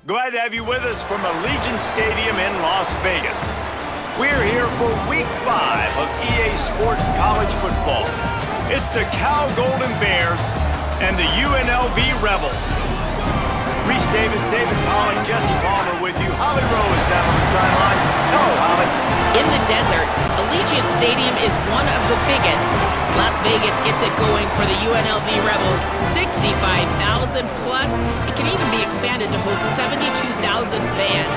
Glad to have you with us from Allegiant Stadium in Las Vegas. We're here for Week 5 of EA Sports College Football. It's the Cal Golden Bears and the UNLV Rebels. Reese Davis, David Pollock, Jesse Palmer with you. Holly Rowe is down on the sideline. Hello, Holly. In the desert, Allegiant Stadium is one of the biggest. Las Vegas gets it going for the UNLV Rebels. 65,000 plus. It can even be expanded to hold 72,000 fans.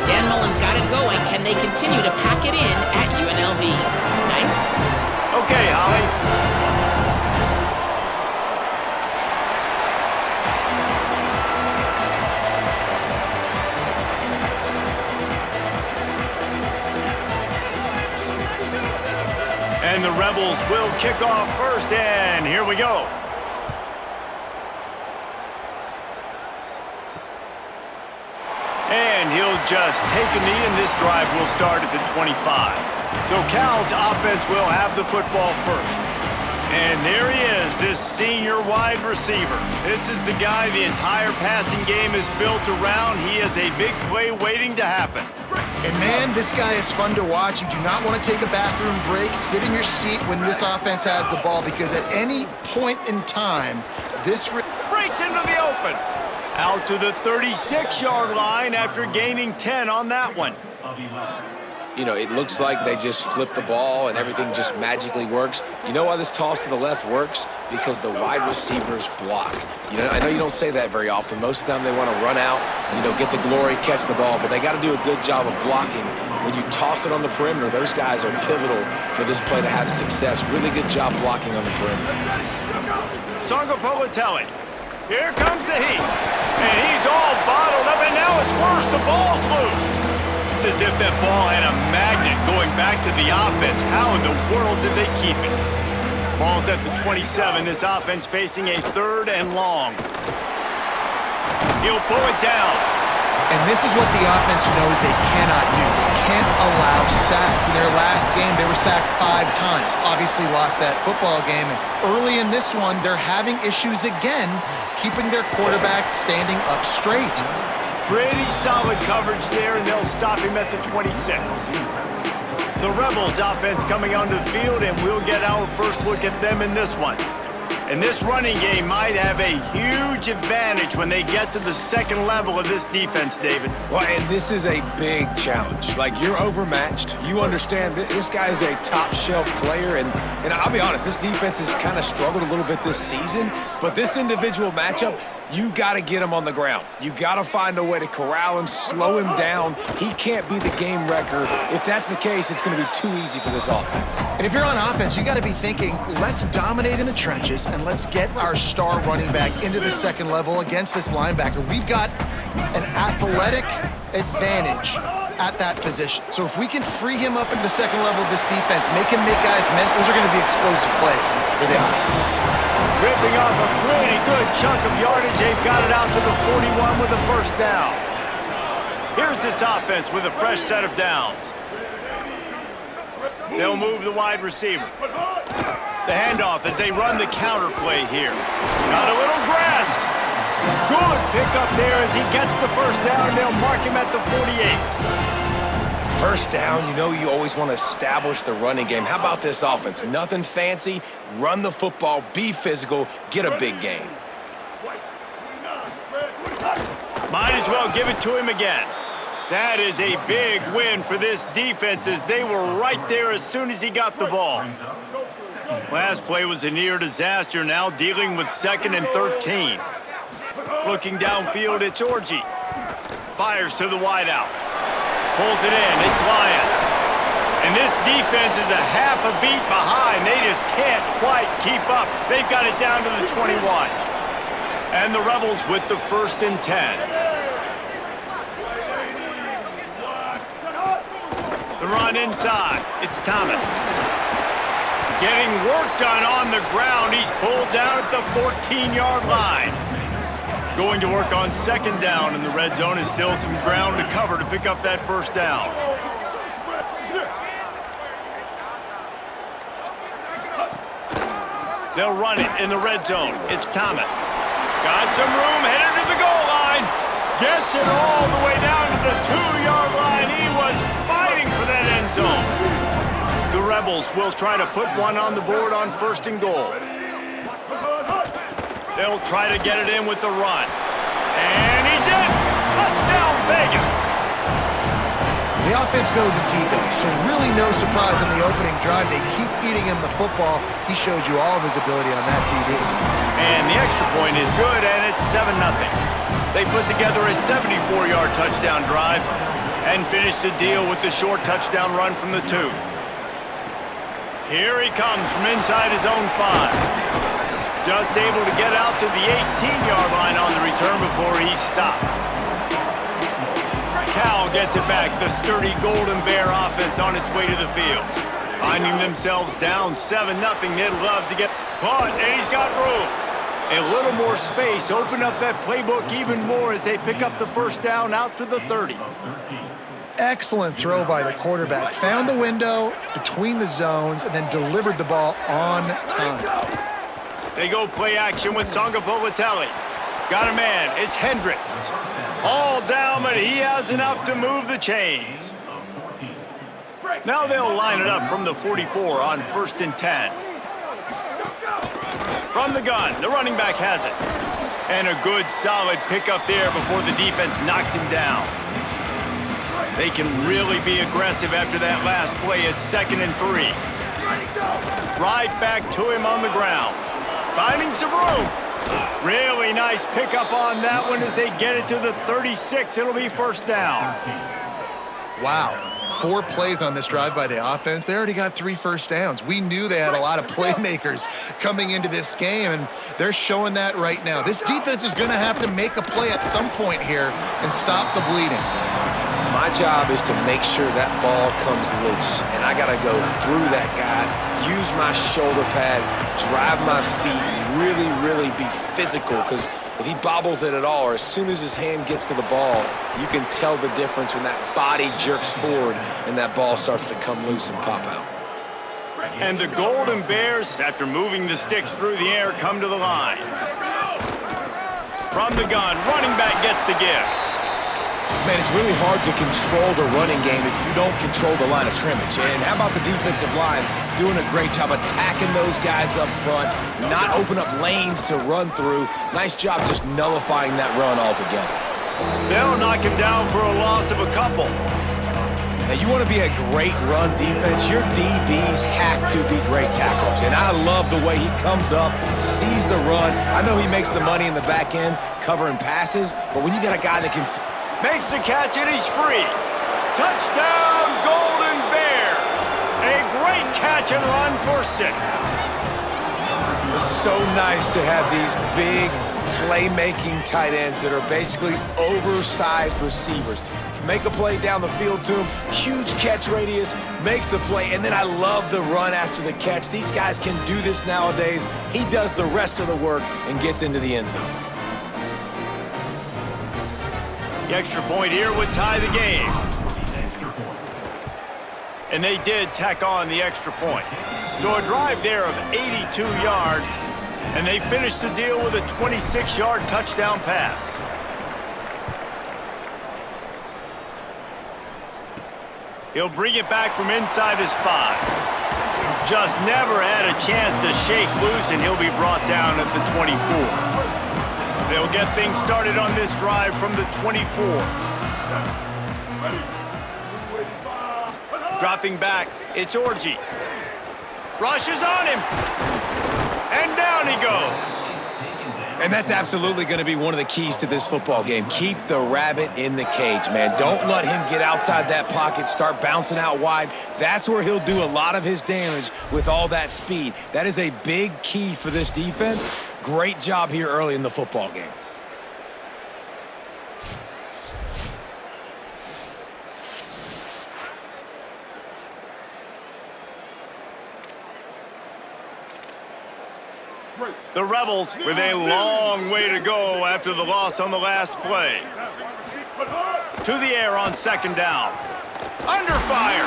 Dan Mullen's got it going. Can they continue to pack it in at UNLV? Nice? Okay, Holly. And the Rebels will kick off first, and here we go. And he'll just take a knee, and this drive will start at the 25. So Cal's offense will have the football first. And there he is, this senior wide receiver. This is the guy the entire passing game is built around. He is a big play waiting to happen. And man, this guy is fun to watch. You do not want to take a bathroom break. Sit in your seat when this offense has the ball, because at any point in time, this breaks into the open. Out to the 36-yard line after gaining 10 on that one. You know, it looks like they just flip the ball and everything just magically works. You know why this toss to the left works? Because the wide receivers block. You know, I know you don't say that very often. Most of the time they want to run out, you know, get the glory, catch the ball, but they got to do a good job of blocking. When you toss it on the perimeter, those guys are pivotal for this play to have success. Really good job blocking on the perimeter. Songo Politelli. Here comes the heat. And he's all bottled up, and now it's worse. The ball's loose. It's as if that ball had a magnet going back to the offense. How in the world did they keep it? Ball's at the 27. This offense facing a 3rd and long. He'll pull it down. And this is what the offense knows they cannot do. They can't allow sacks. In their last game, they were sacked 5 times. Obviously lost that football game. And early in this one, they're having issues again, keeping their quarterback standing up straight. Pretty solid coverage there, and they'll stop him at the 26. The Rebels offense coming onto the field, and we'll get our first look at them in this one. And this running game might have a huge advantage when they get to the second level of this defense, David. Well, and this is a big challenge. Like, you're overmatched. You understand that this guy is a top-shelf player, and I'll be honest, this defense has kind of struggled a little bit this season, but this individual matchup, you got to get him on the ground. You got to find a way to corral him, slow him down. He can't be the game wrecker. If that's the case, it's going to be too easy for this offense. And if you're on offense, you got to be thinking, let's dominate in the trenches and let's get our star running back into the second level against this linebacker. We've got an athletic advantage at that position. So if we can free him up into the second level of this defense, make him make guys miss, those are going to be explosive plays for the offense. Ripping off a pretty good chunk of yardage. They've got it out to the 41 with a first down. Here's this offense with a fresh set of downs. They'll move the wide receiver. The handoff as they run the counter play here. Got a little grass. Good pickup there as he gets the first down, and they'll mark him at the 48. First down, you know you always want to establish the running game. How about this offense? Nothing fancy. Run the football, be physical, get a big gain. Might as well give it to him again. That is a big win for this defense as they were right there as soon as he got the ball. Last play was a near disaster, now dealing with 2nd and 13. Looking downfield, it's Orji. Fires to the wideout. Pulls it in, it's Lyons. And this defense is a half a beat behind. They just can't quite keep up. They've got it down to the 21. And the Rebels with the 1st and 10. The run inside, it's Thomas. Getting work done on the ground. He's pulled down at the 14-yard line. Going to work on 2nd down, and the red zone is still some ground to cover to pick up that first down. They'll run it in the red zone. It's Thomas. Got some room, headed to the goal line. Gets it all the way down to the 2-yard line. He was fighting for that end zone. The Rebels will try to put one on the board on 1st and goal. They'll try to get it in with the run. And he's in! Touchdown, Vegas! The offense goes as he goes, so really no surprise on the opening drive. They keep feeding him the football. He showed you all of his ability on that TD. And the extra point is good, and it's 7-0. They put together a 74-yard touchdown drive and finished the deal with the short touchdown run from the 2. Here he comes from inside his own 5. Just able to get out to the 18-yard line on the return before he stopped. Cal gets it back. The sturdy Golden Bear offense on its way to the field. Finding themselves down 7-0. They'd love to get caught, and he's got room. A little more space. Open up that playbook even more as they pick up the 1st down out to the 30. Excellent throw by the quarterback. Found the window between the zones and then delivered the ball on time. They go play action with Sangapolitelli. Got a man. It's Hendricks. All down, but he has enough to move the chains. Now they'll line it up from the 44 on 1st and 10. From the gun, the running back has it. And a good, solid pickup there before the defense knocks him down. They can really be aggressive after that last play. It's 2nd and 3. Right back to him on the ground. Finding some room. Really nice pickup on that one as they get it to the 36. It'll be 1st down. Wow. 4 plays on this drive by the offense. They already got 3 first downs. We knew they had a lot of playmakers coming into this game, and they're showing that right now. This defense is going to have to make a play at some point here and stop the bleeding. My job is to make sure that ball comes loose, and I got to go through that guy, use my shoulder pad, drive my feet, really be physical, because if he bobbles it at all, or as soon as his hand gets to the ball, you can tell the difference when that body jerks forward and that ball starts to come loose and pop out. And the Golden Bears, after moving the sticks through the air, come to the line. From the gun, running back gets the give. Man, it's really hard to control the running game if you don't control the line of scrimmage. And how about the defensive line doing a great job attacking those guys up front, not open up lanes to run through. Nice job just nullifying that run altogether. They'll knock him down for a loss of a couple. Now, you want to be a great run defense, your DBs have to be great tacklers. And I love the way he comes up, sees the run. I know he makes the money in the back end covering passes, but when you got a guy that can... Makes the catch and he's free. Touchdown, Golden Bears. A great catch and run for 6. It's so nice to have these big playmaking tight ends that are basically oversized receivers. Make a play down the field to him, huge catch radius, makes the play, and then I love the run after the catch. These guys can do this nowadays. He does the rest of the work and gets into the end zone. The extra point here would tie the game. And they did tack on the extra point. So a drive there of 82 yards, and they finished the deal with a 26-yard touchdown pass. He'll bring it back from inside his 5. Just never had a chance to shake loose, and he'll be brought down at the 24. They'll get things started on this drive from the 24. Dropping back, it's Orji. Rushes on him. And down he goes. And that's absolutely going to be one of the keys to this football game. Keep the rabbit in the cage, man. Don't let him get outside that pocket, start bouncing out wide. That's where he'll do a lot of his damage with all that speed. That is a big key for this defense. Great job here early in the football game. The Rebels with a long way to go after the loss on the last play. To the air on 2nd down. Under fire.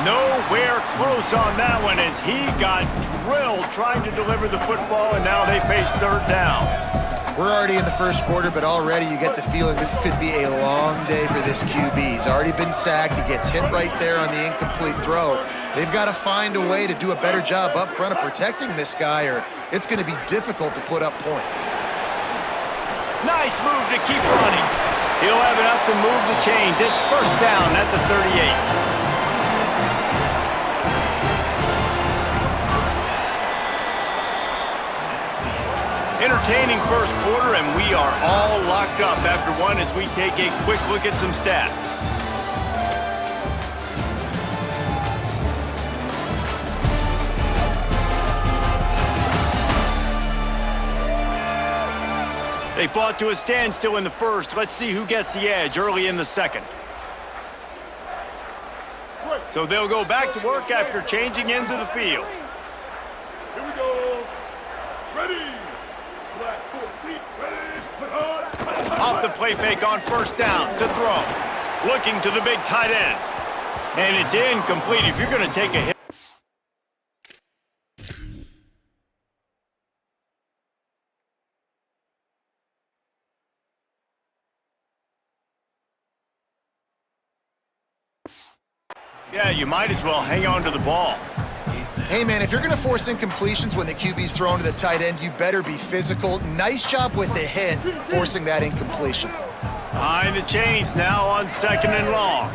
Nowhere close on that one as he got drilled trying to deliver the football, and now they face 3rd down. We're already in the first quarter, but already you get the feeling this could be a long day for this QB. He's already been sacked. He gets hit right there on the incomplete throw. They've got to find a way to do a better job up front of protecting this guy, or it's going to be difficult to put up points. Nice move to keep running. He'll have enough to move the chains. It's first down at the 38. Entertaining first quarter, and we are all locked up after one as we take a quick look at some stats. They fought to a standstill in the first. Let's see who gets the edge early in the second. So they'll go back to work after changing into the field. Here we go. Ready. Off the play fake on first down to throw. Looking to the big tight end. And it's incomplete. If you're going to take a hit. Yeah, you might as well hang on to the ball. Hey, man, if you're going to force incompletions when the QB's thrown to the tight end, you better be physical. Nice job with the hit, forcing that incompletion. Behind the chains now on second and long.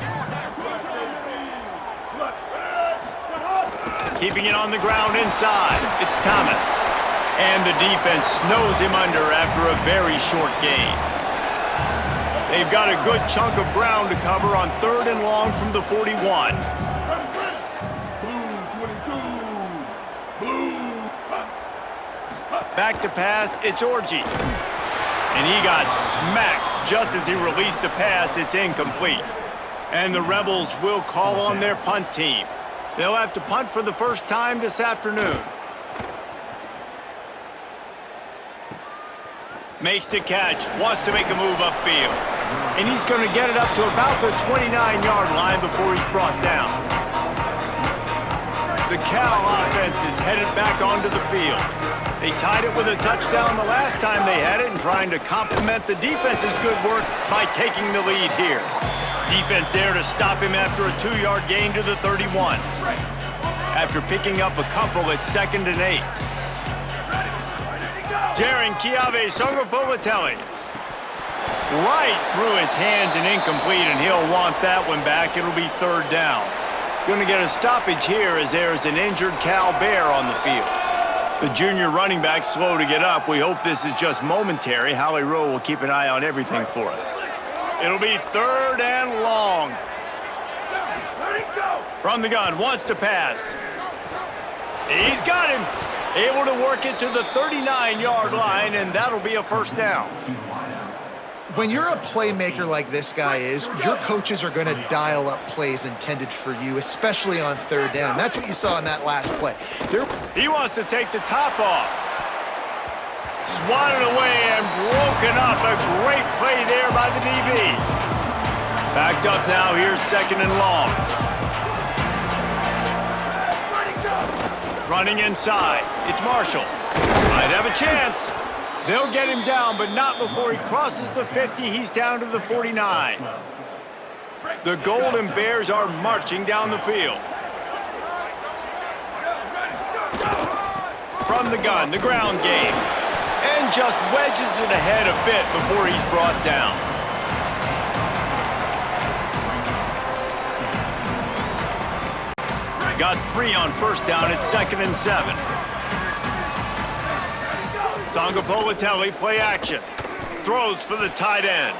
Keeping it on the ground inside. It's Thomas. And the defense snows him under after a very short gain. They've got a good chunk of ground to cover on third and long from the 41. Back to pass, it's Orji. And he got smacked just as he released the pass. It's incomplete. And the Rebels will call on their punt team. They'll have to punt for the first time this afternoon. Makes the catch, wants to make a move upfield. And he's going to get it up to about the 29-yard line before he's brought down. The Cal offense is headed back onto the field. They tied it with a touchdown the last time they had it and trying to complement the defense's good work by taking the lead here. Defense there to stop him after a 2-yard gain to the 31. After picking up a couple, it's 2nd and 8. Jaron Kiave Songopolitelli. Right through his hands and incomplete, and he'll want that one back. It'll be 3rd down. Going to get a stoppage here as there's an injured Cal Bear on the field. The junior running back slow to get up. We hope this is just momentary. Howie Rowe will keep an eye on everything for us. It'll be 3rd and long. From the gun, wants to pass. He's got him. Able to work it to the 39-yard line, and that'll be a first down. When you're a playmaker like this guy is, your coaches are going to dial up plays intended for you, especially on 3rd down. That's what you saw in that last play. He wants to take the top off. Swatted away and broken up. A great play there by the DB. Backed up now. Here's 2nd and long. Running inside. It's Marshall. Might have a chance. They'll get him down, but not before he crosses the 50. He's down to the 49. The Golden Bears are marching down the field. From the gun, the ground game. And just wedges it ahead a bit before he's brought down. Got 3 on first down at 2nd and 7. Songopolitelli, play action. Throws for the tight end.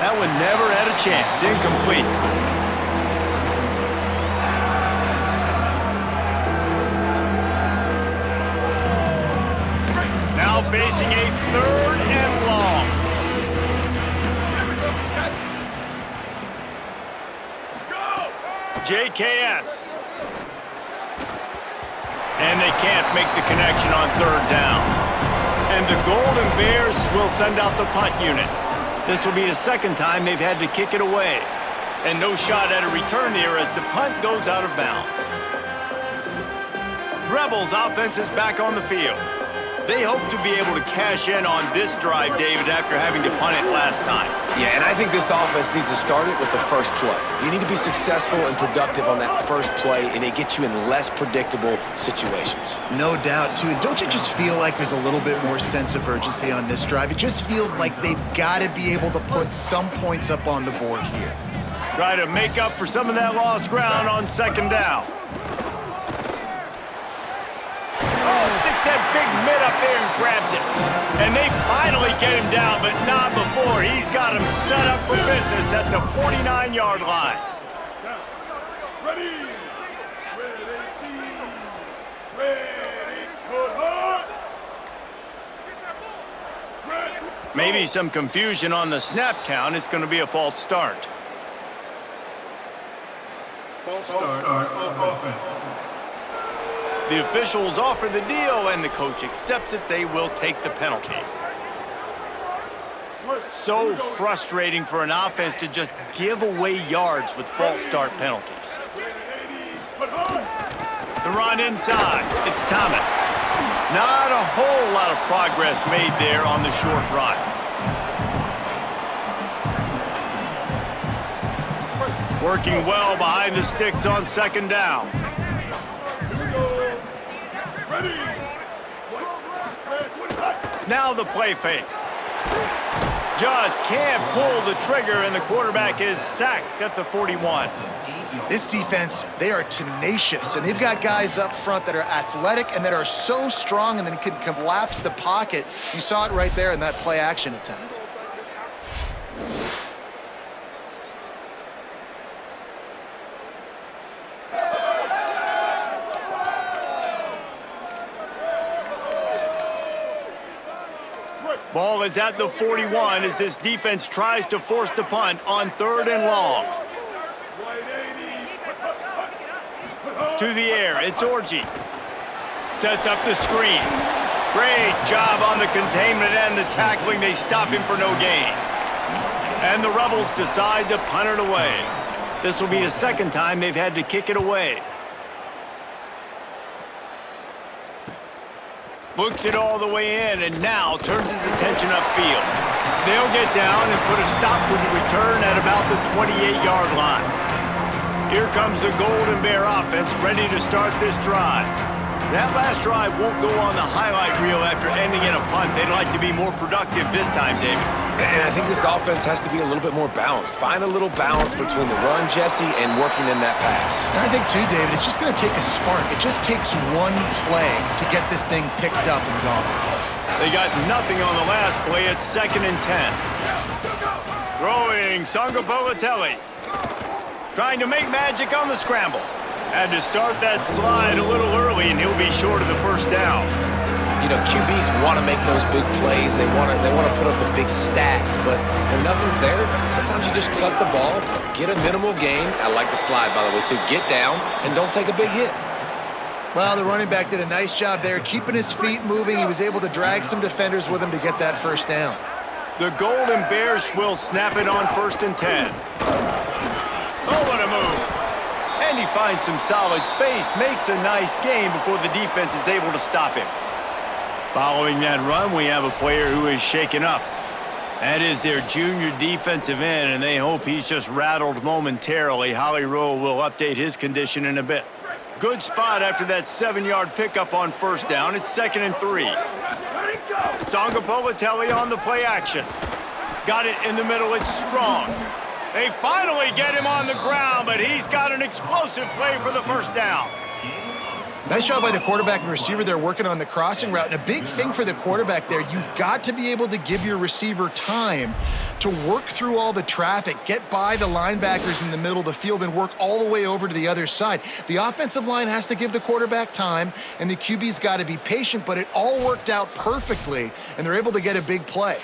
That one never had a chance. Incomplete. Now facing a 3rd and long. JKS. And they can't make the connection on 3rd down. And the Golden Bears will send out the punt unit. This will be the 2nd time they've had to kick it away. And no shot at a return here as the punt goes out of bounds. Rebels offense is back on the field. They hope to be able to cash in on this drive, David, after having to punt it last time. Yeah, and I think this offense needs to start it with the first play. You need to be successful and productive on that first play, and it gets you in less predictable situations. No doubt, too. And don't you just feel like there's a little bit more sense of urgency on this drive? It just feels like they've got to be able to put some points up on the board here. Try to make up for some of that lost ground on second down. Oh, sticks that big mid up there and grabs it. And they finally get him down, but not before. He's got him set up for business at the 49-yard line. Ready. Ready. Hard. Maybe some confusion on the snap count. It's going to be a false start. False start of offense. The officials offer the deal, and the coach accepts it. They will take the penalty. So frustrating for an offense to just give away yards with false start penalties. The run inside. It's Thomas. Not a whole lot of progress made there on the short run. Working well behind the sticks on second down. Now the play fake. Just can't pull the trigger, and the quarterback is sacked at the 41. This defense, they are tenacious, and they've got guys up front that are athletic and that are so strong and then can collapse the pocket. You saw it right there in that play action attempt. Ball is at the 41 as this defense tries to force the punt on 3rd and long. To the air, it's Orji. Sets up the screen. Great job on the containment and the tackling. They stop him for no gain. And the Rebels decide to punt it away. This will be the second time they've had to kick it away. Books it all the way in and now turns his attention upfield. They'll get down and put a stop to the return at about the 28-yard line. Here comes the Golden Bear offense ready to start this drive. That last drive won't go on the highlight reel after ending in a punt. They'd like to be more productive this time, David. And I think this offense has to be a little bit more balanced. Find a little balance between the run, Jesse, and working in that pass. And I think, too, David, it's just going to take a spark. It just takes one play to get this thing picked up and gone. They got nothing on the last play. It's 2nd and 10. Throwing Sangapolatelli. Trying to make magic on the scramble. Had to start that slide a little early, and he'll be short of the first down. You know, QBs want to make those big plays. They want to put up the big stats, but when nothing's there, sometimes you just tuck the ball, get a minimal gain. I like the slide, by the way, too. Get down and don't take a big hit. Well, the running back did a nice job there, keeping his feet moving. He was able to drag some defenders with him to get that first down. The Golden Bears will snap it on 1st and 10. Oh, what a move. And he finds some solid space, makes a nice gain before the defense is able to stop him. Following that run, we have a player who is shaken up. That is their junior defensive end, and they hope he's just rattled momentarily. Holly Rowe will update his condition in a bit. Good spot after that 7-yard pickup on 1st down. It's 2nd and 3. Sangapolatelli on the play action. Got it in the middle. It's Strong. They finally get him on the ground, but he's got an explosive play for the first down. Nice job by the quarterback and receiver there working on the crossing route. And a big thing for the quarterback there, you've got to be able to give your receiver time to work through all the traffic, get by the linebackers in the middle of the field, and work all the way over to the other side. The offensive line has to give the quarterback time, and the QB's got to be patient, but it all worked out perfectly, and they're able to get a big play.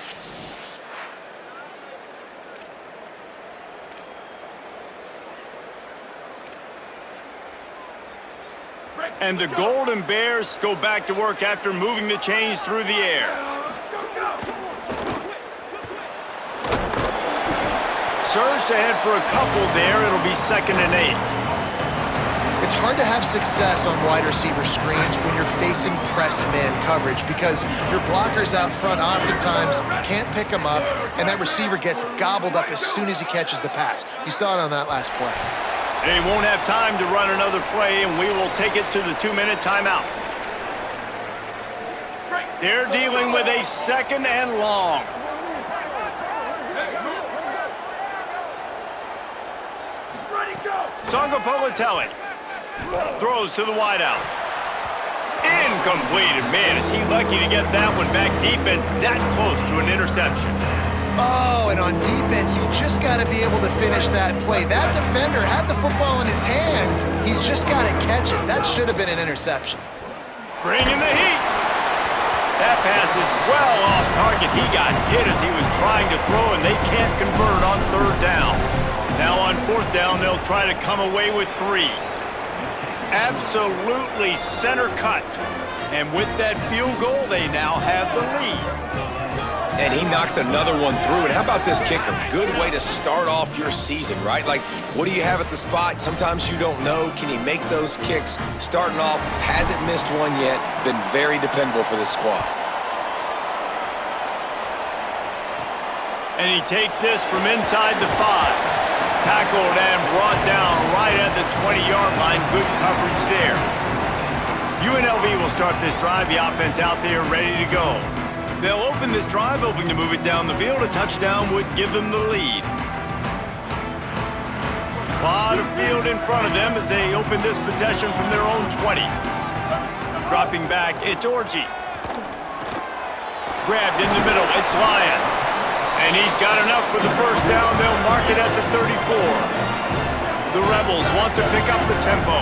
And the Golden Bears go back to work after moving the chains through the air. Surged ahead for a couple there. It'll be 2nd and 8. It's hard to have success on wide receiver screens when you're facing press man coverage because your blockers out front oftentimes can't pick them up, and that receiver gets gobbled up as soon as he catches the pass. You saw it on that last play. They won't have time to run another play, and we will take it to the 2-minute timeout. They're dealing with a 2nd and long. Sangapolitelli throws to the wideout. Incomplete. And man, is he lucky to get that one back. Defense that close to an interception. Oh, and on defense, you just got to be able to finish that play. That defender had the football in his hands. He's just got to catch it. That should have been an interception. Bringing the heat. That pass is well off target. He got hit as he was trying to throw, and they can't convert on 3rd down. Now on 4th down, they'll try to come away with 3. Absolutely center cut. And with that field goal, they now have the lead. And he knocks another one through. And how about this kicker? Good way to start off your season, right? Like, what do you have at the spot? Sometimes you don't know. Can he make those kicks? Starting off, hasn't missed one yet. Been very dependable for this squad. And he takes this from inside the 5. Tackled and brought down right at the 20-yard line. Good coverage there. UNLV will start this drive. The offense out there ready to go. They'll open this drive, hoping to move it down the field. A touchdown would give them the lead. A lot of field in front of them as they open this possession from their own 20. Dropping back, it's Orji. Grabbed in the middle, it's Lyons. And he's got enough for the 1st down. They'll mark it at the 34. The Rebels want to pick up the tempo.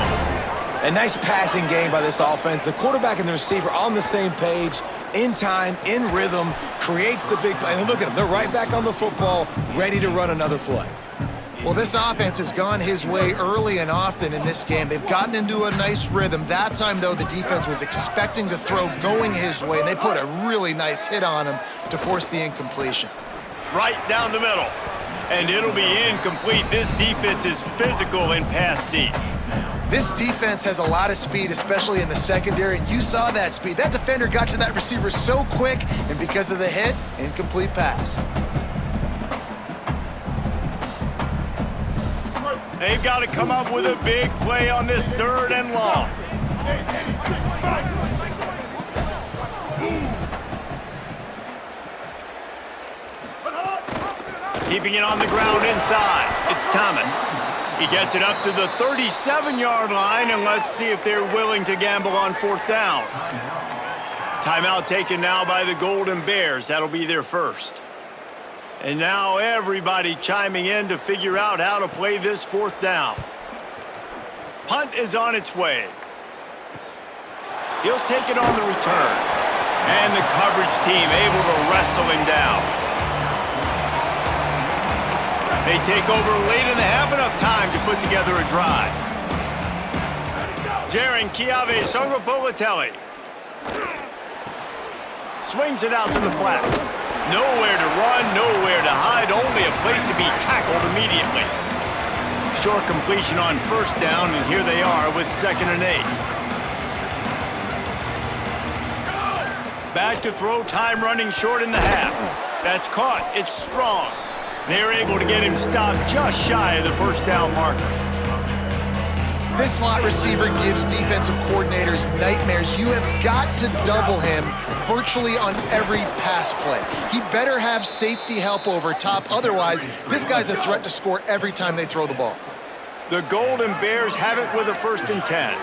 A nice passing game by this offense. The quarterback and the receiver on the same page, in time, in rhythm, creates the big play. And look at them. They're right back on the football, ready to run another play. Well, this offense has gone his way early and often in this game. They've gotten into a nice rhythm. That time, though, the defense was expecting the throw going his way, and they put a really nice hit on him to force the incompletion. Right down the middle. And it'll be incomplete. This defense is physical and pass deep. This defense has a lot of speed, especially in the secondary, and you saw that speed. That defender got to that receiver so quick, and because of the hit, incomplete pass. They've got to come up with a big play on this 3rd and long. Keeping it on the ground inside. It's Thomas. He gets it up to the 37-yard line, and let's see if they're willing to gamble on 4th down. Timeout taken now by the Golden Bears. That'll be their 1st. And now everybody chiming in to figure out how to play this 4th down. Punt is on its way. He'll take it on the return. And the coverage team able to wrestle him down. They take over late in the half, enough time to put together a drive. Jaron Kiave Sangapolitelli swings it out to the flat. Nowhere to run, nowhere to hide, only a place to be tackled immediately. Short completion on 1st down, and here they are with 2nd and 8. Back to throw, time running short in the half. That's caught, it's strong. They're able to get him stopped just shy of the 1st down marker. This slot receiver gives defensive coordinators nightmares. You have got to double him virtually on every pass play. He better have safety help over top. Otherwise, this guy's a threat to score every time they throw the ball. The Golden Bears have it with a 1st and 10.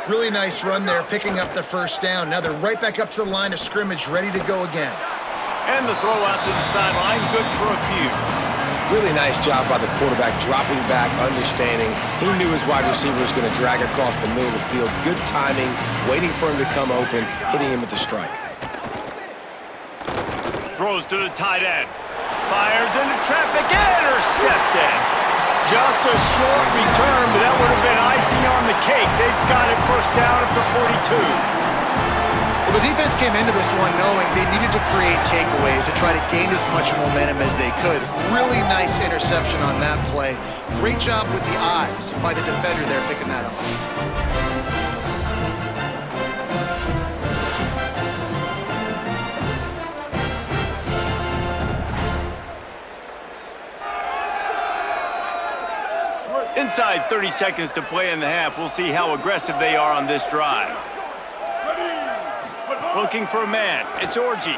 Really nice run there, picking up the 1st down. Now they're right back up to the line of scrimmage, ready to go again. And the throw out to the sideline, good for a few. Really nice job by the quarterback, dropping back, understanding. He knew his wide receiver was going to drag across the middle of the field. Good timing, waiting for him to come open, hitting him with the strike. Throws to the tight end. Fires into traffic, intercepted. Just a short return, but that would have been icing on the cake. They've got it 1st down at the 42. The defense came into this one knowing they needed to create takeaways to try to gain as much momentum as they could. Really nice interception on that play. Great job with the eyes by the defender there picking that up. Inside 30 seconds to play in the half. We'll see how aggressive they are on this drive. Looking for a man. It's Orji.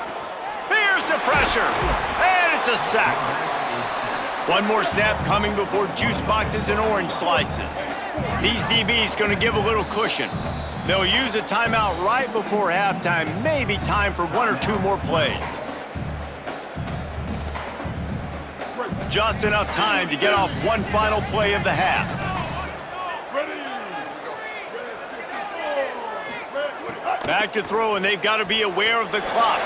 Here's the pressure. And it's a sack. One more snap coming before juice boxes and orange slices. These DBs going to give a little cushion. They'll use a timeout right before halftime. Maybe time for one or two more plays. Just enough time to get off one final play of the half. Back to throw, and they've got to be aware of the clock.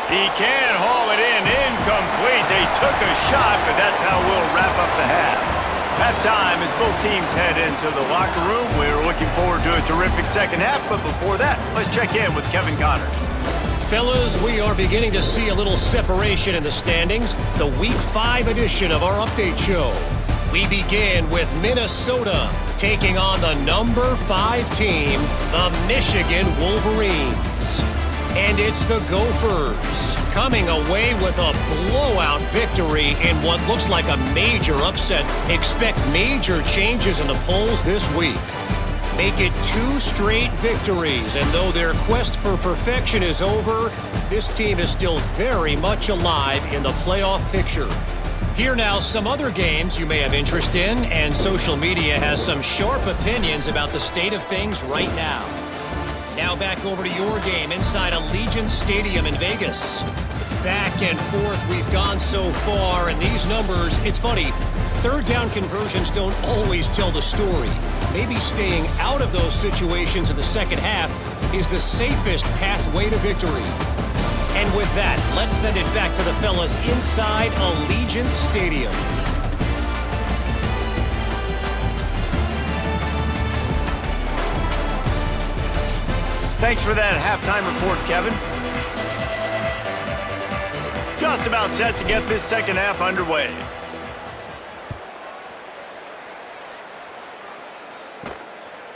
He can't haul it in. Incomplete. They took a shot, but that's how we'll wrap up the half. Halftime as both teams head into the locker room. We're looking forward to a terrific second half, but before that, let's check in with Kevin Connors. Fellas, we are beginning to see a little separation in the standings. The Week 5 edition of our update show. We begin with Minnesota taking on the number 5 team, the Michigan Wolverines. And it's the Gophers coming away with a blowout victory in what looks like a major upset. Expect major changes in the polls this week. Make it 2 straight victories, and though their quest for perfection is over, this team is still very much alive in the playoff picture. Here now, some other games you may have interest in, and social media has some sharp opinions about the state of things right now. Now back over to your game inside Allegiant Stadium in Vegas. Back and forth we've gone so far, and these numbers, it's funny, third down conversions don't always tell the story. Maybe staying out of those situations in the second half is the safest pathway to victory. And with that, let's send it back to the fellas inside Allegiant Stadium. Thanks for that halftime report, Kevin. Just about set to get this second half underway.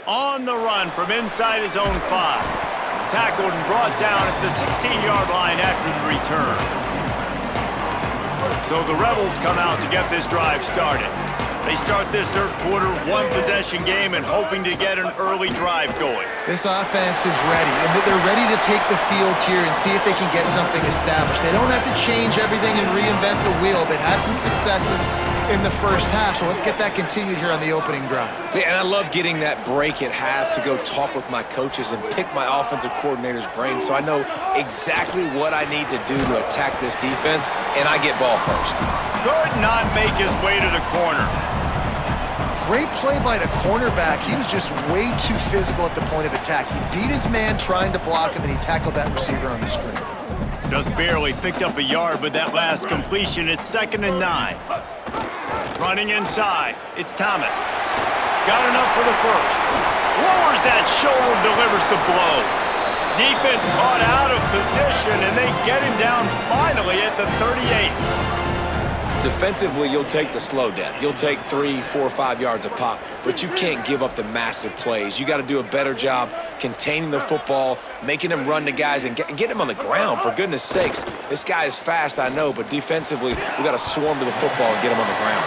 On the run from inside his own 5. Tackled and brought down at the 16-yard line after the return. So the Rebels come out to get this drive started. They start this third quarter, one-possession game, and hoping to get an early drive going. This offense is ready, and they're ready to take the field here and see if they can get something established. They don't have to change everything and reinvent the wheel. They've had some successes in the first half, so let's get that continued here on the opening drive. Yeah, and I love getting that break at half to go talk with my coaches and pick my offensive coordinator's brain so I know exactly what I need to do to attack this defense, and I get ball first. Could not make his way to the corner. Great play by the cornerback. He was just way too physical at the point of attack. He beat his man trying to block him, and he tackled that receiver on the screen. Just barely picked up a yard with that last completion. It's 2nd and 9. Running inside, it's Thomas. Got enough for the first. Lowers that shoulder, delivers the blow. Defense caught out of position, and they get him down finally at the 38. Defensively, you'll take the slow death. You'll take 3, 4, 5 yards a pop, but you can't give up the massive plays. You got to do a better job containing the football, making them run to guys, and get him on the ground, for goodness sakes. This guy is fast, I know, but defensively, we got to swarm to the football and get him on the ground.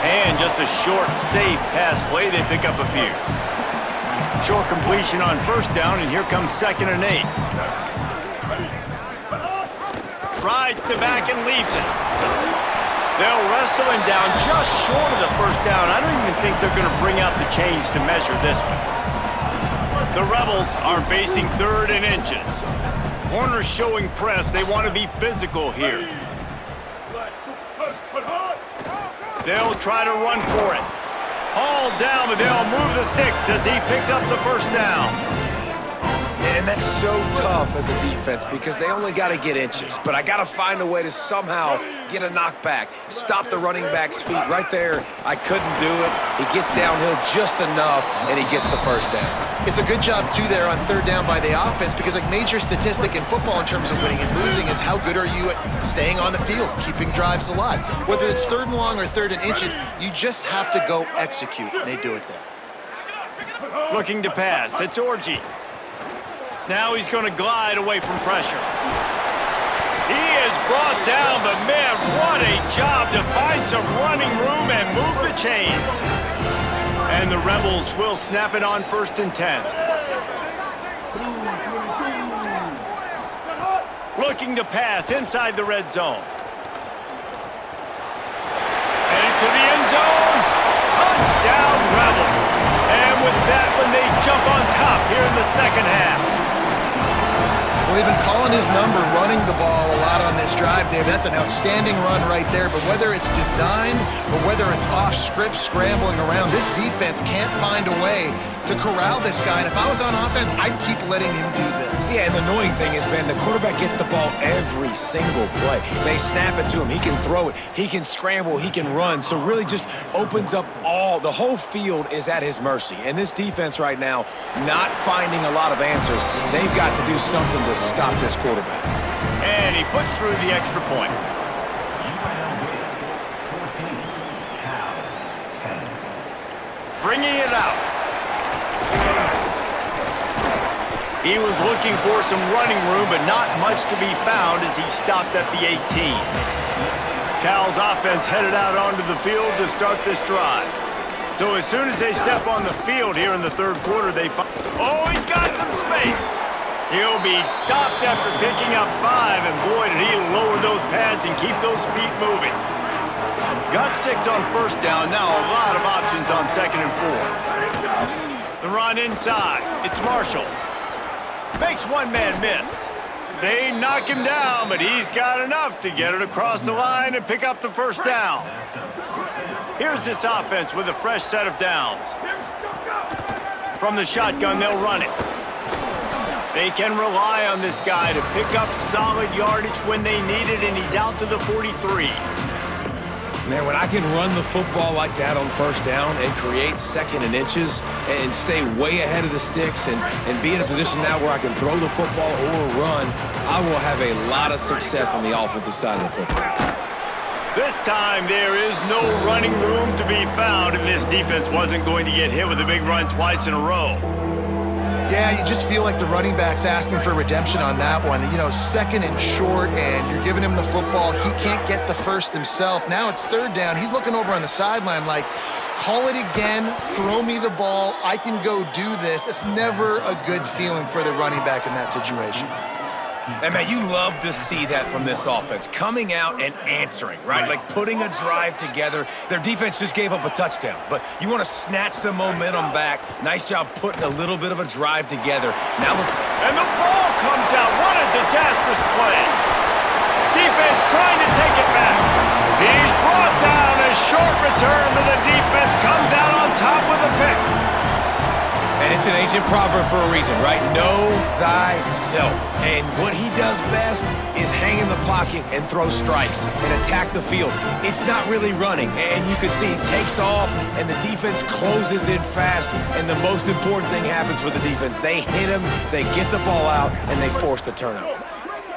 And just a short, safe pass play, they pick up a few. Short completion on first down, and here comes 2nd and 8. Rides the back and leaves it. They'll wrestle him down just short of the first down. I don't even think they're going to bring out the chains to measure this one. The Rebels are facing 3rd and inches. Corners showing press. They want to be physical here. They'll try to run for it. Hauled down, but they'll move the sticks as he picks up the first down. And that's so tough as a defense because they only got to get inches. But I got to find a way to somehow get a knockback, stop the running back's feet. Right there, I couldn't do it. He gets downhill just enough, and he gets the first down. It's a good job, too, there on third down by the offense because a major statistic in football in terms of winning and losing is how good are you at staying on the field, keeping drives alive. Whether it's third and long or third and inches, you just have to go execute, and they do it there. Looking to pass. It's Orji. Now he's going to glide away from pressure. He is brought down, but man, what a job to find some running room and move the chains. And the Rebels will snap it on 1st and 10. Looking to pass inside the red zone. Headed to the end zone. Touchdown, Rebels. And with that one, they jump on top here in the second half. Well, they've been calling his number, running the ball a lot on this drive, Dave. That's an outstanding run right there. But whether it's designed or whether it's off script, scrambling around, this defense can't find a way to corral this guy. And if I was on offense, I'd keep letting him do this. Yeah, and the annoying thing is, man, the quarterback gets the ball every single play. They snap it to him. He can throw it. He can scramble. He can run. So really just opens up the whole field is at his mercy. And this defense right now, not finding a lot of answers. They've got to do something to stop this quarterback. And he puts through the extra point. Bringing it out. He was looking for some running room, but not much to be found as he stopped at the 18. Cal's offense headed out onto the field to start this drive. So as soon as they step on the field here in the third quarter, they find... Oh, he's got some space. He'll be stopped after picking up 5, and boy, did he lower those pads and keep those feet moving. Got 6 on 1st down, now a lot of options on 2nd and 4. The run inside, it's Marshall. Makes one man miss. They knock him down, but he's got enough to get it across the line and pick up the 1st down. Here's this offense with a fresh set of downs. From the shotgun, they'll run it. They can rely on this guy to pick up solid yardage when they need it, and he's out to the 43. Man, when I can run the football like that on 1st down and create 2nd and inches and stay way ahead of the sticks and be in a position now where I can throw the football or run, I will have a lot of success on the offensive side of the football. This time, there is no running room to be found, and this defense wasn't going to get hit with a big run twice in a row. Yeah, you just feel like the running back's asking for redemption on that one. You know, 2nd and short, and you're giving him the football. He can't get the 1st himself. Now it's 3rd down. He's looking over on the sideline like, call it again, throw me the ball, I can go do this. It's never a good feeling for the running back in that situation. And, man, you love to see that from this offense, coming out and answering, right? Like putting a drive together. Their defense just gave up a touchdown, but you want to snatch the momentum back. Nice job putting a little bit of a drive together. Now let's... And the ball comes out. What a disastrous play. Defense trying to take it back. He's brought down. A short return, but the defense comes out on top with a pick. And it's an ancient proverb for a reason, right? Know thyself. And what he does best is hang in the pocket and throw strikes and attack the field. It's not really running. And you can see he takes off, and the defense closes in fast. And the most important thing happens for the defense. They hit him, they get the ball out, and they force the turnover.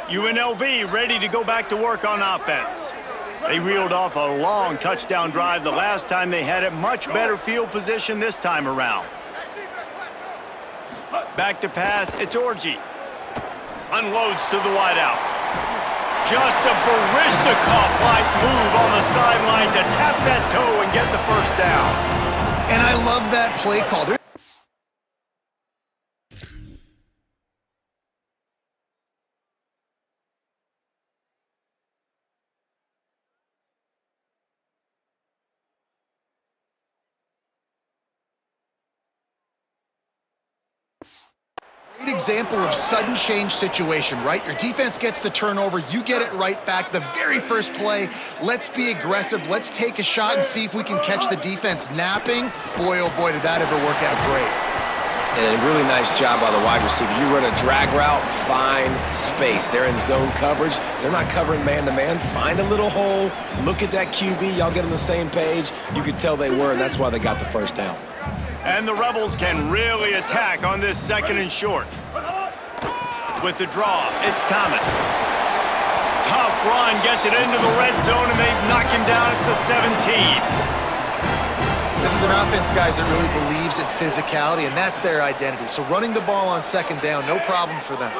UNLV ready to go back to work on offense. They reeled off a long touchdown drive the last time they had it. Much better field position this time around. Back to pass, it's Orji. Unloads to the wideout. Just a Barishnikov-like move on the sideline to tap that toe and get the 1st down. And I love that play call. Example of sudden change situation, right? Your defense gets the turnover, you get it right back the very first play. Let's be aggressive. Let's take a shot and see if we can catch the defense napping. Boy, oh boy, did that ever work out great. And a really nice job by the wide receiver. You run a drag route, find space. They're in zone coverage. They're not covering man-to-man. Find a little hole. Look at that QB. Y'all get on the same page. You could tell they were, and that's why they got the first down. And the Rebels can really attack on this 2nd and short. With the draw, it's Thomas. Tough run, gets it into the red zone, and they knock him down at the 17. This is an offense, guys, that really believes in physicality, and that's their identity. So running the ball on 2nd down, no problem for them.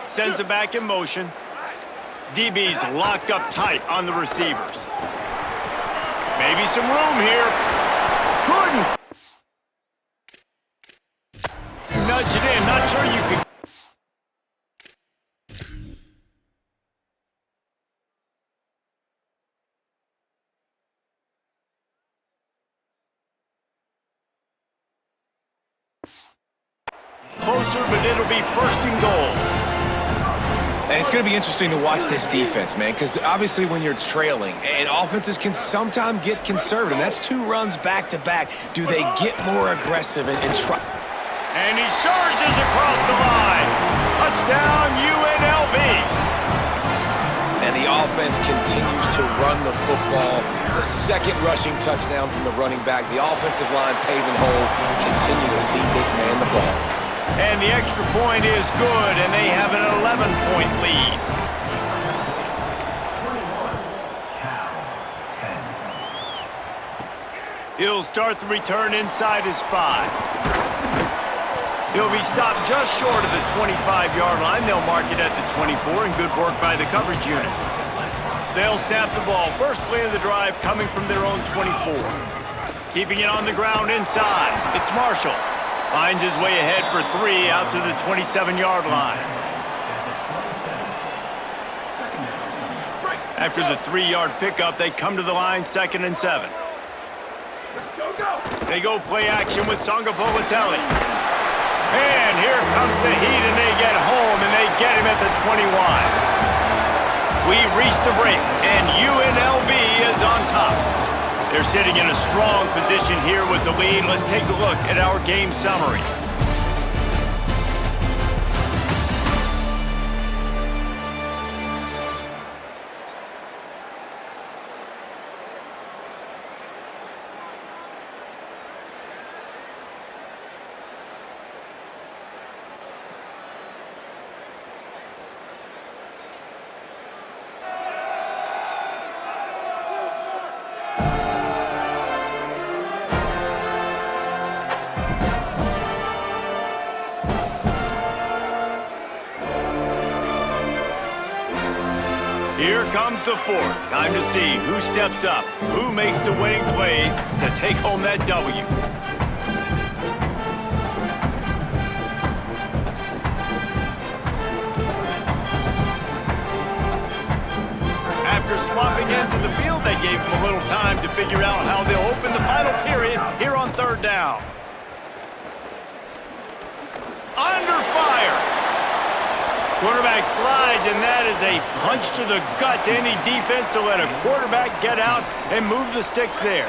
Sends it back in motion. DB's locked up tight on the receivers. Maybe some room here. Couldn't. Nudge it in, not sure you could. Closer, but it'll be 1st and goal. And it's going to be interesting to watch this defense, man, because obviously when you're trailing, and offenses can sometimes get conservative. That's 2 runs back-to-back. Do they get more aggressive and try? And he surges across the line. Touchdown, UNLV. And the offense continues to run the football. The 2nd rushing touchdown from the running back. The offensive line paving holes. Continue to feed this man the ball. And the extra point is good, and they have an 11-point lead. He'll start the return inside his 5. He'll be stopped just short of the 25-yard line. They'll mark it at the 24, and good work by the coverage unit. They'll snap the ball. First play of the drive coming from their own 24. Keeping it on the ground inside. It's Marshall. Finds his way ahead for 3 out to the 27-yard line. After the 3-yard pickup, they come to the line 2nd and 7. They go play action with Sangapolitelli. And here comes the heat, and they get home, and they get him at the 21. We've reached the break, and UNLV is on top. They're sitting in a strong position here with the lead. Let's take a look at our game summary. Here comes the 4th. Time to see who steps up, who makes the winning plays to take home that W. After swapping ends of the field, they gave him a little time to figure out how they'll open the final period here on 3rd down. Under fire. Quarterback slides, and that is a punch to the gut to any defense to let a quarterback get out and move the sticks there.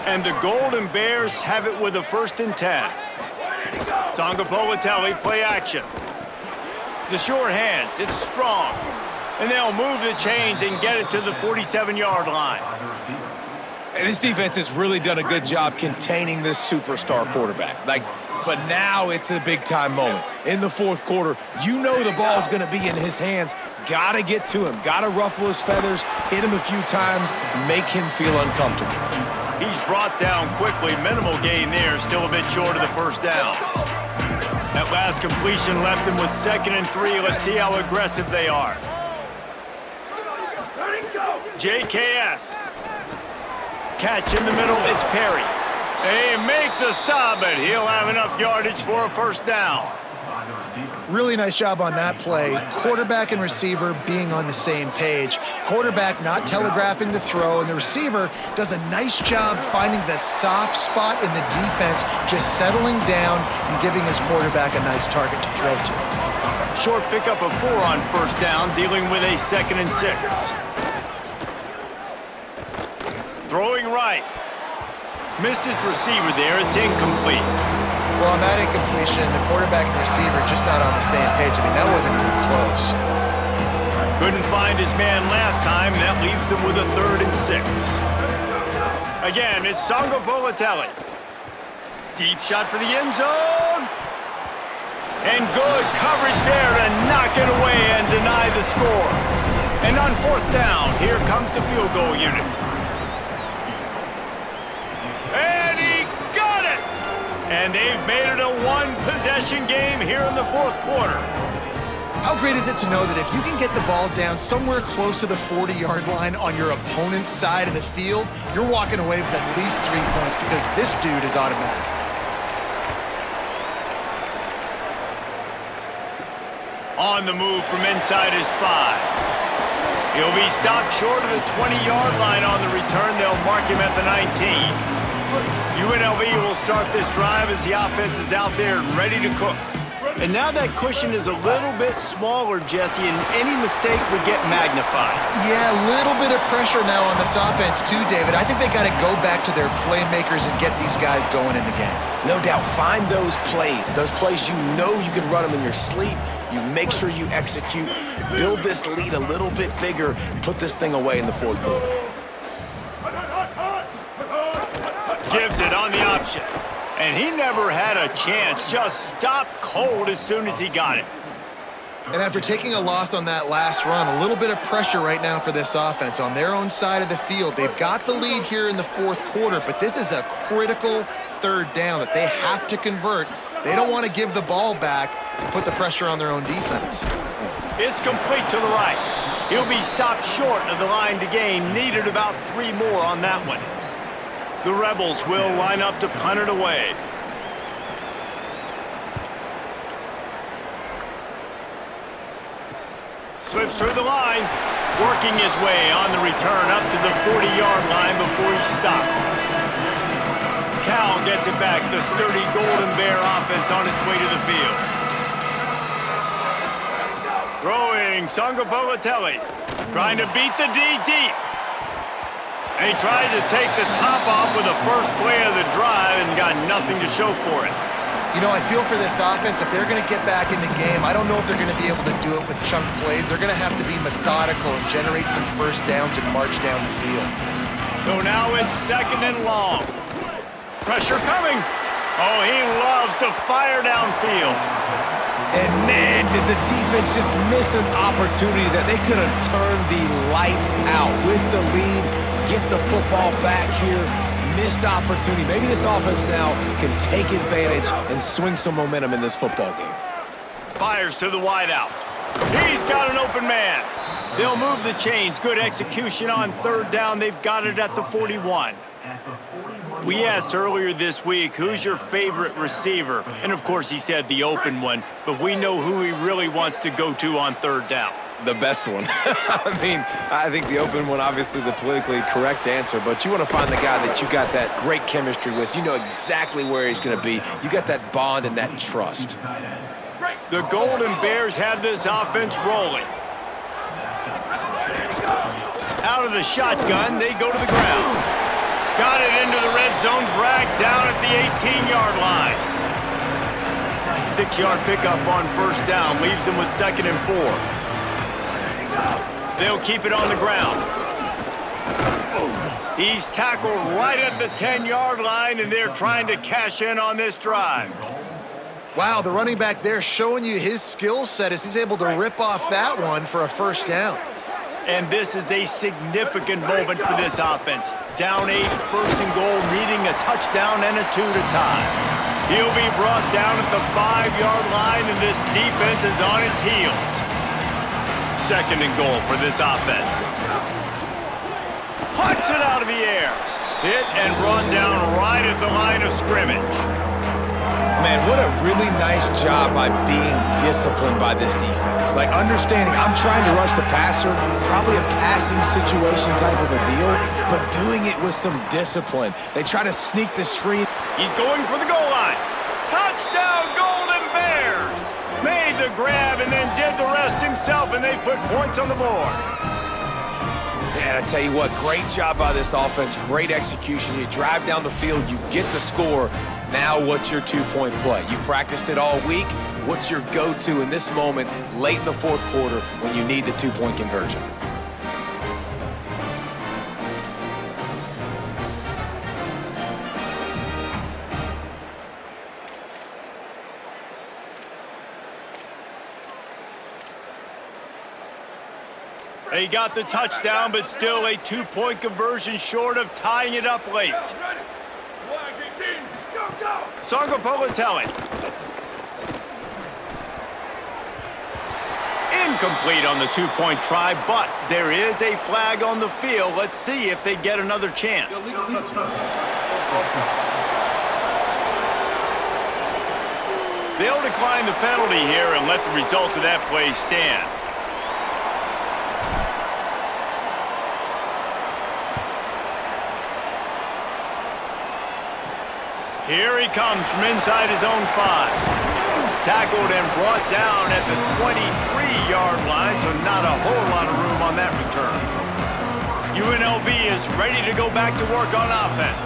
And the Golden Bears have it with a 1st and 10. Sangapolitelli play action. The short hands, it's strong. And they'll move the chains and get it to the 47-yard line. And this defense has really done a good job containing this superstar quarterback. But now it's a big-time moment. In the 4th quarter, you know the ball's going to be in his hands. Got to get to him. Got to ruffle his feathers, hit him a few times, make him feel uncomfortable. He's brought down quickly. Minimal gain there. Still a bit short of the 1st down. That last completion left him with 2nd and 3. Let's see how aggressive they are. JKS. Catch in the middle. It's Perry. They make the stop, but he'll have enough yardage for a 1st down. Really nice job on that play. Quarterback and receiver being on the same page. Quarterback not telegraphing the throw, and the receiver does a nice job finding the soft spot in the defense, just settling down and giving his quarterback a nice target to throw to. Short pickup of 4 on 1st down, dealing with a 2nd and 6. Throwing right. Missed his receiver there. It's incomplete. Well, on that incompletion, the quarterback and receiver just not on the same page. I mean, that wasn't even close. Couldn't find his man last time, and that leaves him with a 3rd and 6. Again, it's Sangapolatelli. Deep shot for the end zone. And good coverage there to knock it away and deny the score. And on 4th down, here comes the field goal unit. And he got it! And they've made it a one-possession game here in the 4th quarter. How great is it to know that if you can get the ball down somewhere close to the 40-yard line on your opponent's side of the field, you're walking away with at least 3 points because this dude is automatic. On the move from inside his 5. He'll be stopped short of the 20-yard line on the return. They'll mark him at the 19. UNLV will start this drive as the offense is out there and ready to cook. And now that cushion is a little bit smaller, Jesse, and any mistake would get magnified. Yeah, a little bit of pressure now on this offense too, David. I think they got to go back to their playmakers and get these guys going in the game. No doubt, find those plays you know you can run them in your sleep. You make sure you execute, build this lead a little bit bigger, put this thing away in the 4th quarter. Gives it on the option. And he never had a chance, just stopped cold as soon as he got it. And after taking a loss on that last run, a little bit of pressure right now for this offense on their own side of the field. They've got the lead here in the 4th quarter, but this is a critical 3rd down that they have to convert. They don't want to give the ball back and put the pressure on their own defense. It's complete to the right. He'll be stopped short of the line to gain. Needed about 3 more on that one. The Rebels will line up to punt it away. Slips through the line, working his way on the return up to the 40-yard line before he's stopped. Cal gets it back, the sturdy Golden Bear offense on its way to the field. Throwing, Sangapolatelli, trying to beat the D deep. And he tried to take the top off with the first play of the drive and got nothing to show for it. You know, I feel for this offense, if they're going to get back in the game, I don't know if they're going to be able to do it with chunk plays. They're going to have to be methodical and generate some first downs and march down the field. So now it's 2nd and long. Pressure coming. Oh, he loves to fire downfield. And man, did the defense just miss an opportunity that they could have turned the lights out with the lead, get the football back here. Missed opportunity. Maybe this offense now can take advantage and swing some momentum in this football game. Fires to the wideout. He's got an open man. They'll move the chains. Good execution on 3rd down. They've got it at the 41. We asked earlier this week, who's your favorite receiver? And of course he said the open one, but we know who he really wants to go to on 3rd down. The best one. I mean, I think the open one, obviously the politically correct answer, but you want to find the guy that you got that great chemistry with. You know exactly where he's going to be. You got that bond and that trust. The Golden Bears have this offense rolling. Out of the shotgun, they go to the ground. Got it into the red zone, dragged down at the 18-yard line. 6-yard pickup on 1st down, leaves them with 2nd and 4. They'll keep it on the ground. He's tackled right at the 10-yard line, and they're trying to cash in on this drive. Wow, the running back there showing you his skill set as he's able to rip off that one for a 1st down. And this is a significant moment for this offense. Down 8, 1st and goal, needing a touchdown and a 2 to tie. He'll be brought down at the 5-yard line, and this defense is on its heels. 2nd and goal for this offense. Punts it out of the air. Hit and brought down right at the line of scrimmage. Man, what a really nice job by being disciplined by this defense. Like understanding I'm trying to rush the passer, probably a passing situation type of a deal, but doing it with some discipline. They try to sneak the screen. He's going for the goal line. Touchdown, Golden Bears! Made the grab and then did the rest himself, and they put points on the board. Man, I tell you what, great job by this offense, great execution. You drive down the field, you get the score. Now what's your two-point play? You practiced it all week. What's your go-to in this moment late in the fourth quarter when you need the two-point conversion? They got the touchdown, but still a two-point conversion short of tying it up late. Sangapolitelli. Incomplete on the two-point try, but there is a flag on the field. Let's see if they get another chance. They'll decline the penalty here and let the result of that play stand. Here he comes from inside his own 5. Tackled and brought down at the 23-yard line, so not a whole lot of room on that return. UNLV is ready to go back to work on offense.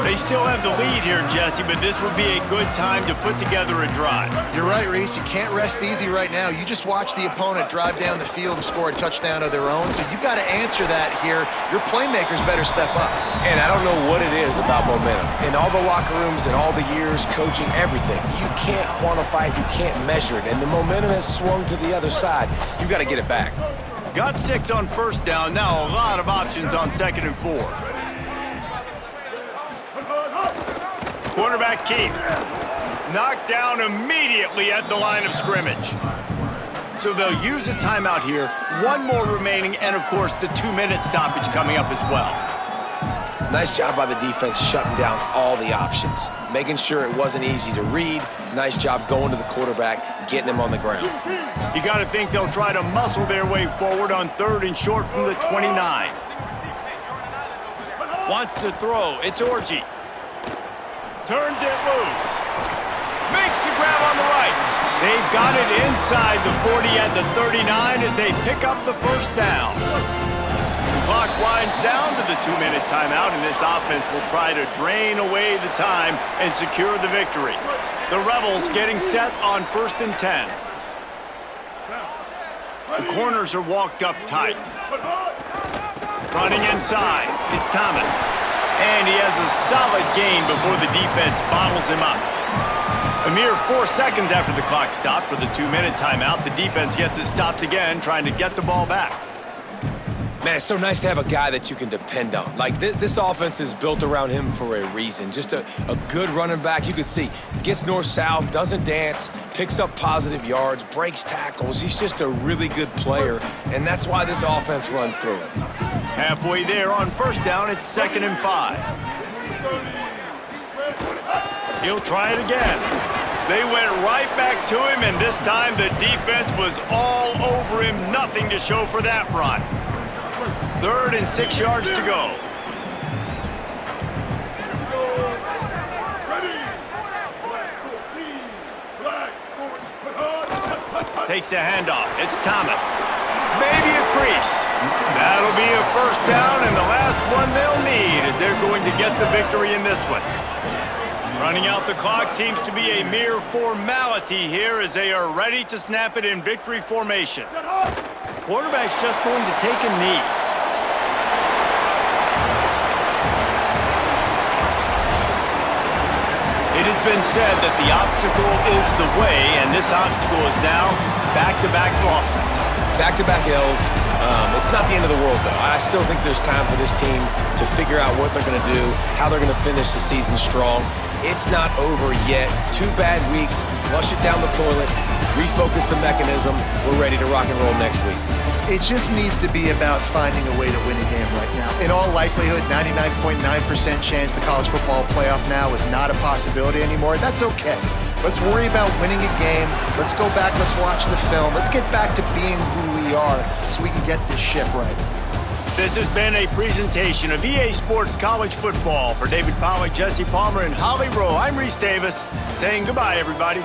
They still have the lead here, Jesse, but this would be a good time to put together a drive. You're right, Reese. You can't rest easy right now. You just watch the opponent drive down the field and score a touchdown of their own, so you've got to answer that here. Your playmakers better step up. And I don't know what it is about momentum. In all the locker rooms, in all the years, coaching, everything, you can't quantify it, you can't measure it, and the momentum has swung to the other side. You got to get it back. Got 6 on first down, now a lot of options on 2nd and 4. Quarterback Keith, knocked down immediately at the line of scrimmage. So they'll use a timeout here, 1 more remaining, and of course the 2-minute stoppage coming up as well. Nice job by the defense shutting down all the options, making sure it wasn't easy to read. Nice job going to the quarterback, getting him on the ground. You got to think they'll try to muscle their way forward on 3rd and short from the 29. Wants to throw, it's Orji. Turns it loose. Makes the grab on the right. They've got it inside the 40 at the 39 as they pick up the first down. The clock winds down to the 2-minute timeout, and this offense will try to drain away the time and secure the victory. The Rebels getting set on 1st and 10. The corners are walked up tight. Running inside, it's Thomas. And he has a solid gain before the defense bottles him up. A mere 4 seconds after the clock stopped for the 2-minute timeout, the defense gets it stopped again, trying to get the ball back. Man, it's so nice to have a guy that you can depend on. Like, this offense is built around him for a reason. Just a good running back. You can see, gets north-south, doesn't dance, picks up positive yards, breaks tackles. He's just a really good player, and that's why this offense runs through him. Halfway there on first down, it's 2nd and 5. He'll try it again. They went right back to him, and this time the defense was all over him. Nothing to show for that run. 3rd and 6 yards to go. Takes the handoff. It's Thomas. Maybe a crease. That'll be a first down, and the last one they'll need as they're going to get the victory in this one. Running out the clock seems to be a mere formality here as they are ready to snap it in victory formation. Quarterback's just going to take a knee. It has been said that the obstacle is the way, and this obstacle is now back-to-back losses. Back-to-back L's. It's not the end of the world, though. I still think there's time for this team to figure out what they're going to do, how they're going to finish the season strong. It's not over yet. 2 bad weeks. Flush it down the toilet. Refocus the mechanism. We're ready to rock and roll next week. It just needs to be about finding a way to win a game right now. In all likelihood, 99.9% chance the college football playoff now is not a possibility anymore. That's okay. Let's worry about winning a game. Let's go back, let's watch the film. Let's get back to being who we are so we can get this ship right. This has been a presentation of EA Sports College Football. For David Pollack, Jesse Palmer, and Holly Rowe, I'm Reese Davis saying goodbye, everybody.